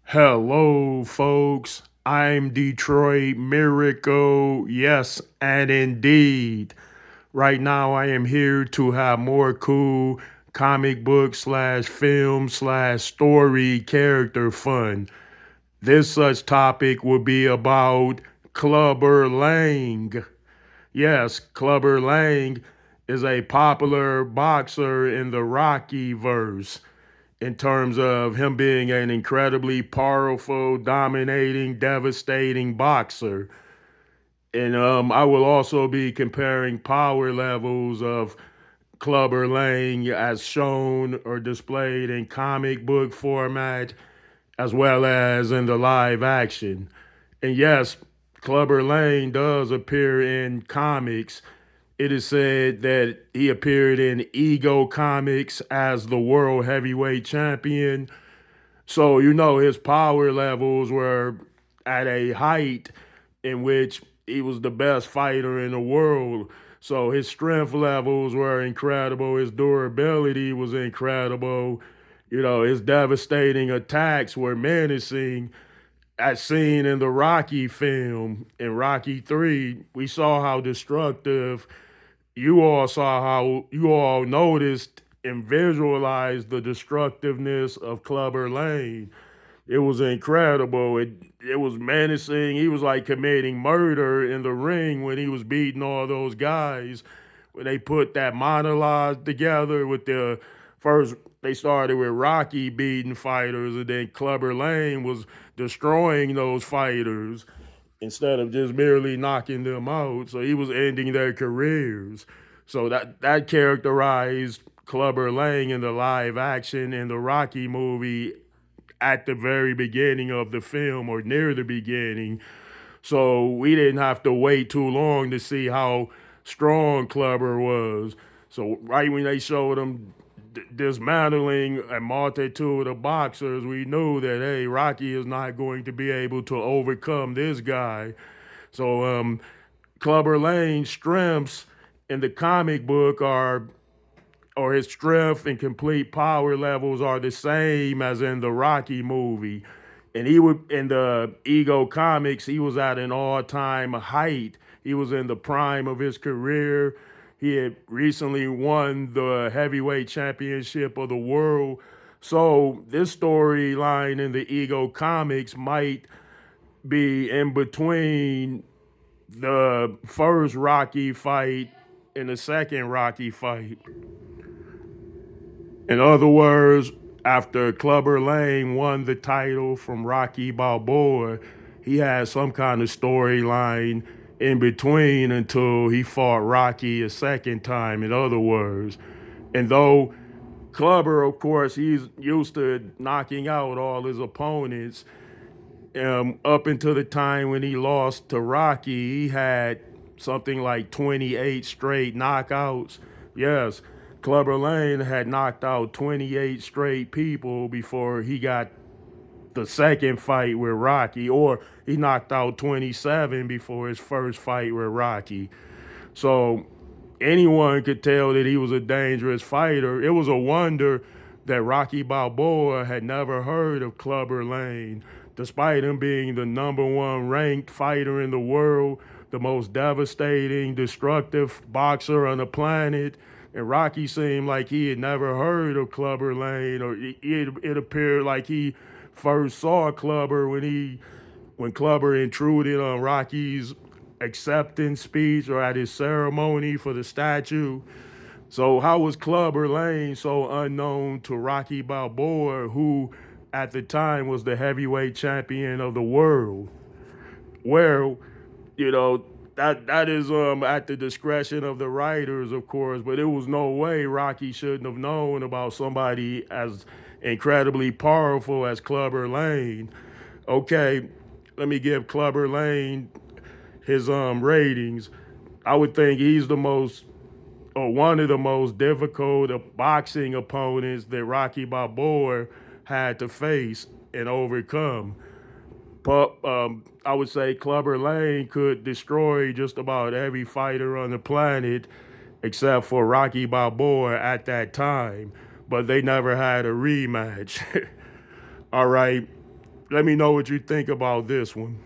Hello, folks. I'm Detroit Miracle. Yes, and indeed. Right now, I am here to have more cool comic book slash film slash story character fun. This such topic will be about Clubber Lang. Yes, Clubber Lang is a popular boxer in the Rocky verse in terms of him being an incredibly powerful, dominating, devastating boxer. And I will also be comparing power levels of Clubber Lang as shown or displayed in comic book format as well as in the live action. And yes, Clubber Lang does appear in comics. It is said that he appeared in Ego Comics as the world heavyweight champion. So, his power levels were at a height in which he was the best fighter in the world. So, his strength levels were incredible. His durability was incredible. His devastating attacks were menacing. As seen in the Rocky film, in Rocky 3, we saw how destructive you all noticed and visualized the destructiveness of Clubber Lang. It was incredible. It was menacing. He was like committing murder in the ring when he was beating all those guys. When they put that monologue together with the first, they started with Rocky beating fighters, and then Clubber Lang was destroying those fighters instead of just merely knocking them out. So he was ending their careers. So that characterized Clubber Lang in the live action in the Rocky movie at the very beginning of the film or near the beginning. So we didn't have to wait too long to see how strong Clubber was. So right when they showed him dismantling a multitude of boxers, we knew that hey, Rocky is not going to be able to overcome this guy. So Clubber Lang's strengths in the comic book are or his strength and complete power levels are the same as in the Rocky movie. And he would in the Ego comics, he was at an all-time height. He was in the prime of his career. He had recently won the heavyweight championship of the world. So this storyline in the Ego comics might be in between the first Rocky fight and the second Rocky fight. In other words, after Clubber Lang won the title from Rocky Balboa, he had some kind of storyline in between until he fought Rocky a second time, in other words. And though Clubber, of course, he's used to knocking out all his opponents, up until the time when he lost to Rocky, he had something like 28 straight knockouts. Yes, Clubber Lang had knocked out 28 straight people before he got the second fight with Rocky, or he knocked out 27 before his first fight with Rocky. So anyone could tell that he was a dangerous fighter. It was a wonder that Rocky Balboa had never heard of Clubber Lang, despite him being the number one ranked fighter in the world, the most devastating, destructive boxer on the planet. And Rocky seemed like he had never heard of Clubber Lang, or it appeared like he first saw Clubber when Clubber intruded on Rocky's acceptance speech or at his ceremony for the statue. So how was Clubber Lang so unknown to Rocky Balboa, who at the time was the heavyweight champion of the world? Well, you know, that is at the discretion of the writers, of course, but it was no way Rocky shouldn't have known about somebody as incredibly powerful as Clubber Lang. Okay, let me give Clubber Lang his ratings. I would think he's the most or one of the most difficult boxing opponents that Rocky Balboa had to face and overcome. But I would say Clubber Lang could destroy just about every fighter on the planet except for Rocky Balboa at that time. But they never had a rematch. All right, Let me know what you think about this one.